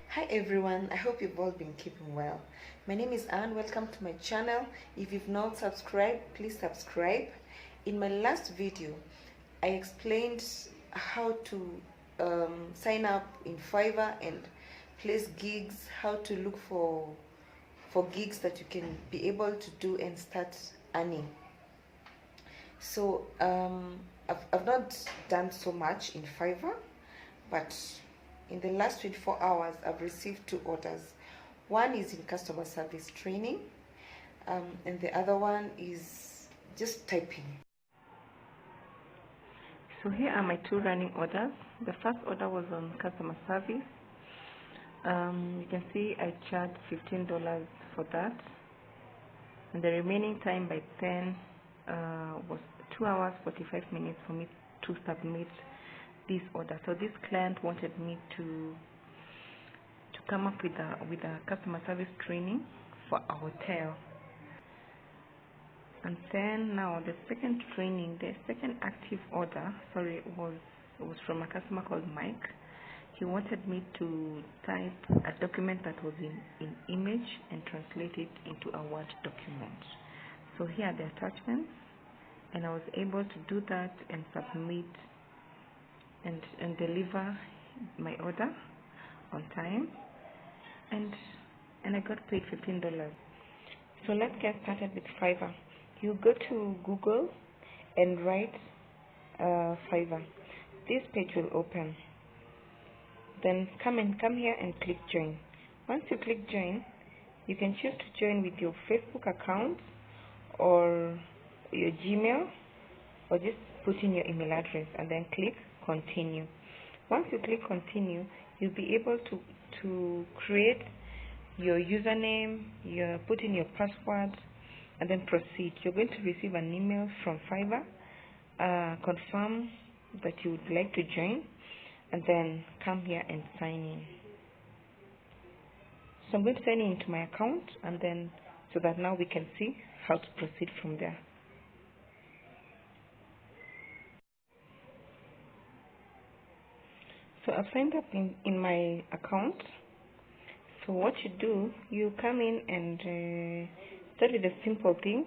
Hi everyone, I hope you've all been keeping well. My name is Anne. Welcome to my channel. If you've not subscribed, please subscribe. In my last video, I explained how to sign up in Fiverr and place gigs, how to look for gigs that you can be able to do and start earning. So I've not done so much in Fiverr, but in the last 24 hours, I've received 2 orders. One is in customer service training, and the other one is just typing. So here are my 2 running orders. The first order was on customer service. You can see I charged $15 for that, and the remaining time by 10 was 2 hours 45 minutes for me to submit this order. So this client wanted me to come up with a customer service training for a hotel. And then now the second training, the second active order, was from a customer called Mike. He wanted me to type a document that was in image and translate it into a Word document. So here are the attachments, and I was able to do that and submit and deliver my order on time, and I got paid $15. So let's get started with Fiverr. You go to Google and write Fiverr. This page will open. Then come here and click join. Once you click join, you can choose to join with your Facebook account or your Gmail, or just put in your email address and then click continue. Once you click continue, you'll be able to create your username, put in your password, and then proceed. You're going to receive an email from Fiverr, confirm that you would like to join, and then come here and sign in. So I'm going to sign in into my account, and then so that now we can see how to proceed from there. So I've signed up in my account. So what you do, you come in and start with the simple things.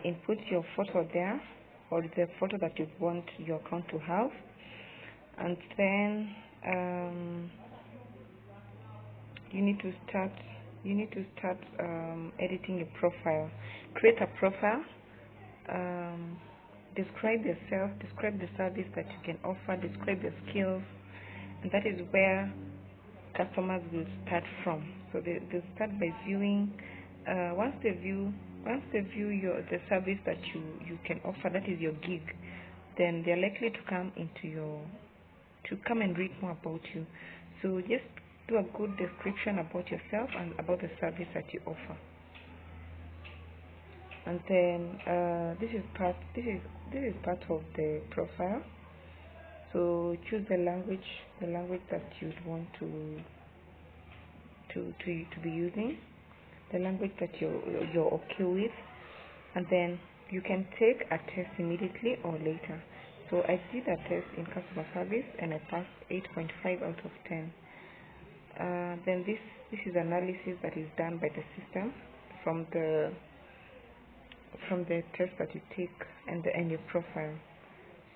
Input your photo there, or the photo that you want your account to have, and then you need to start editing your profile. Create a profile. Describe yourself, describe the service that you can offer, describe your skills, and that is where customers will start from. So they start by viewing. Once they view the service that you can offer, that is your gig, then they're likely to come and read more about you. So just do a good description about yourself and about the service that you offer. And then this is part of the profile. So choose the language that you'd want to be using, the language that you're okay with, and then you can take a test immediately or later. So I did a test in customer service and I passed 8.5 out of 10. Then this is analysis that is done by the system from the test that you take and your profile.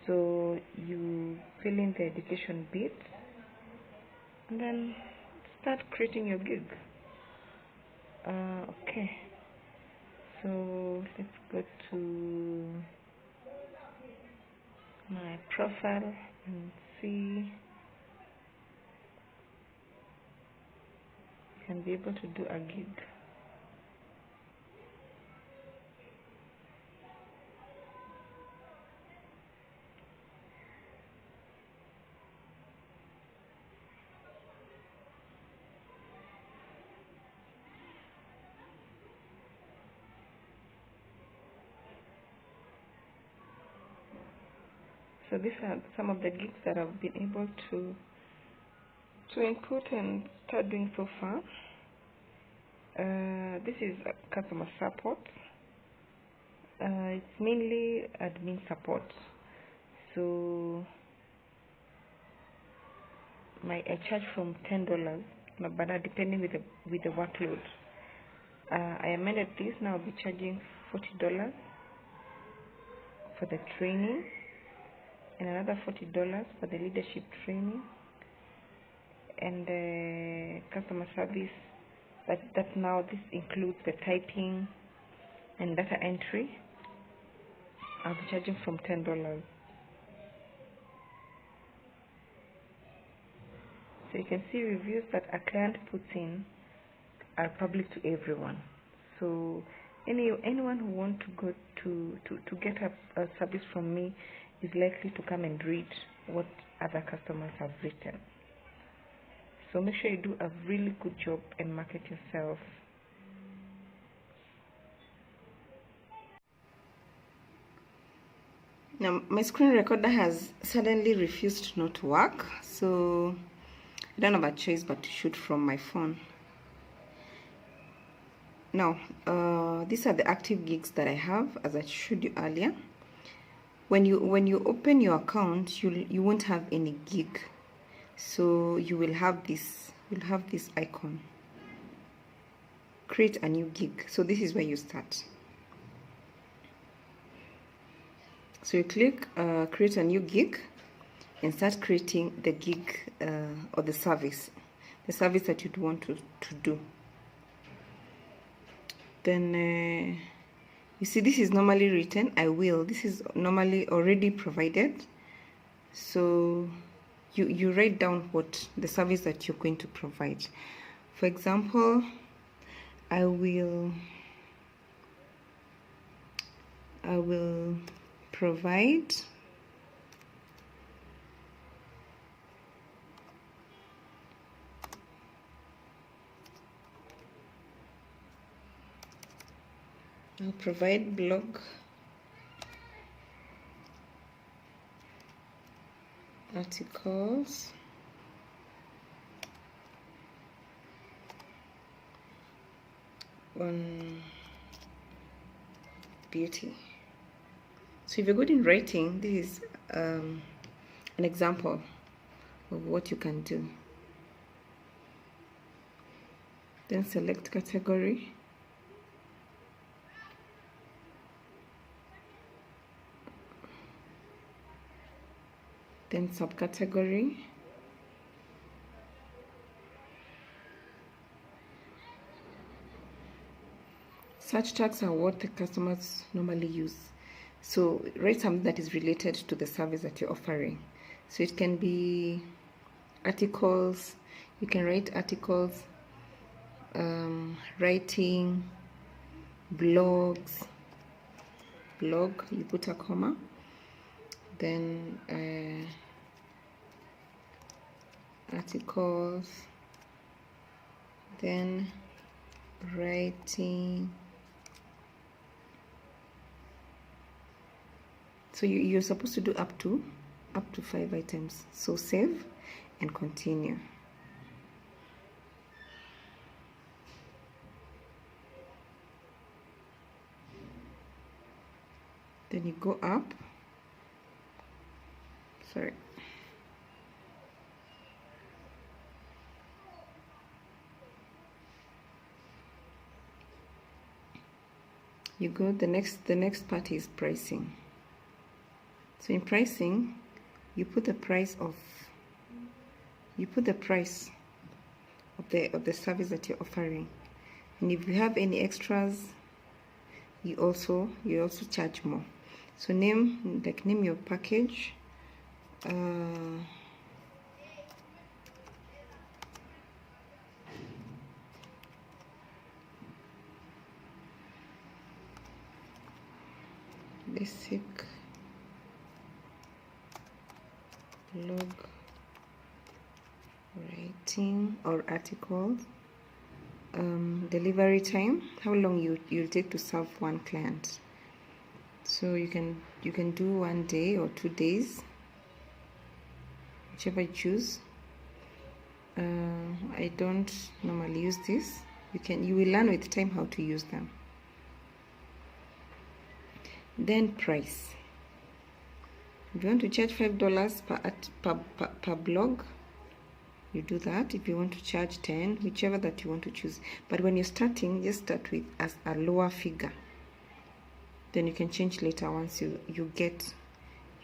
So you fill in the education bit and then start creating your gig. Okay, so let's go to my profile and see. You can be able to do a gig. So these are some of the gigs that I've been able to input and start doing so far. This is customer support. It's mainly admin support. So I charge from $10, but depending with the workload. I amended this. Now I'll be charging $40 for the training, and another $40 for the leadership training, and the customer service. That now this includes the typing and data entry. I'll be charging from $10. So you can see reviews that a client puts in are public to everyone. So anyone who wants to go to get a service from me is likely to come and read what other customers have written. So make sure you do a really good job and market yourself. Now my screen recorder has suddenly refused not to work, so I don't have a choice but to shoot from my phone. Now these are the active gigs that I have, as I showed you earlier. When you open your account, you won't have any gig, so you will have this icon, create a new gig. So this is where you start. So you click create a new gig and start creating the gig or the service that you'd want to do. Then you see this is normally written I will. This is normally already provided. So you write down what the service that you're going to provide. For example, I will provide blog articles on beauty. So if you're good in writing, this is an example of what you can do. Then select category. Then subcategory. Search tags are what the customers normally use. So write something that is related to the service that you're offering. So it can be articles. You can write articles, writing, blogs. Blog, you put a comma. Then articles. Then writing. So you're supposed to do up to 5 items. So save and continue. Then you go up. Sorry. You go, the next part is pricing. So in pricing, you put the price of the service that you're offering, and if you have any extras, you also charge more. So name your package. Basic blog writing or articles. Delivery time, how long you'll take to serve one client. So you can do 1 day or 2 days, whichever you choose. I don't normally use this. You will learn with time how to use them. Then price. If you want to charge $5 per blog, you do that. If you want to charge 10, whichever that you want to choose. But when you're starting, just start with as a lower figure. Then you can change later once you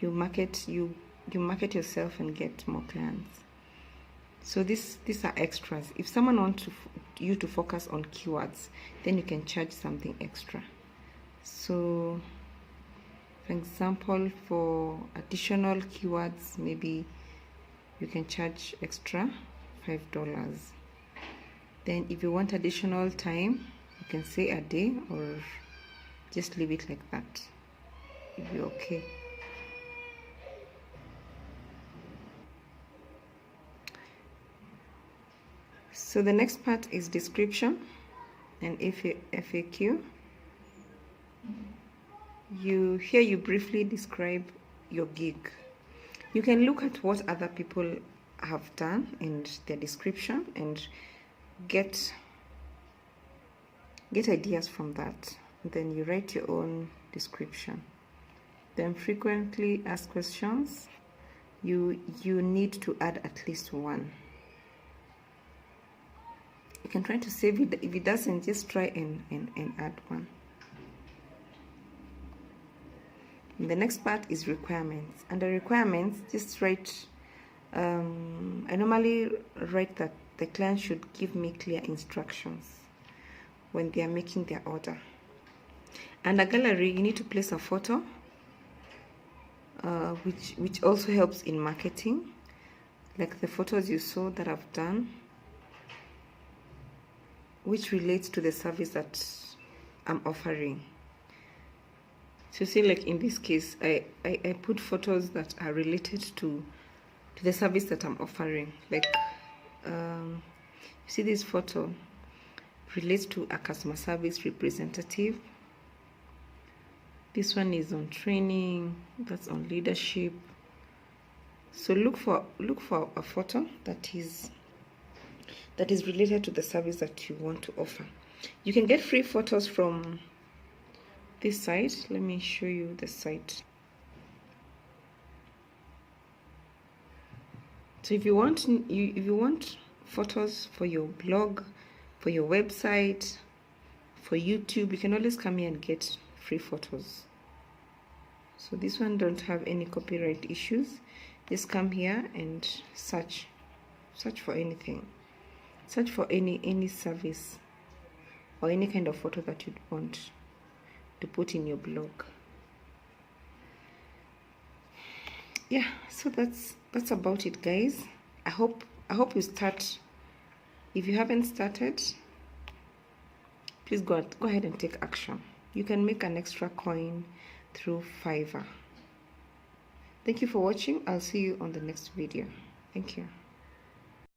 market yourself and get more clients. So these are extras. If someone wants you to focus on keywords, then you can charge something extra. So for example, for additional keywords, maybe you can charge extra $5. Then if you want additional time, you can say a day or just leave it like that. It'll be okay. So the next part is description and FAQ. Here you briefly describe your gig. You can look at what other people have done and their description and get ideas from that. Then you write your own description. Then frequently asked questions. You need to add at least one. You can try to save it. If it doesn't, just try and add one. And the next part is requirements. Under requirements, just write, I normally write that the client should give me clear instructions when they are making their order. Under gallery, you need to place a photo, which also helps in marketing, like the photos you saw that I've done, which relates to the service that I'm offering. So see, like in this case, I put photos that are related to the service that I'm offering. Like, you see this photo relates to a customer service representative. This one is on training, that's on leadership. So look for a photo that is related to the service that you want to offer. You can get free photos from this site. Let me show you the site. So if you want photos for your blog, for your website, for YouTube, you can always come here and get free photos. So this one don't have any copyright issues. Just come here and search for anything. Search for any service or any kind of photo that you'd want to put in your blog. Yeah, so that's about it, guys. I hope you start. If you haven't started, please go ahead and take action. You can make an extra coin through Fiverr. Thank you for watching. I'll see you on the next video. Thank you.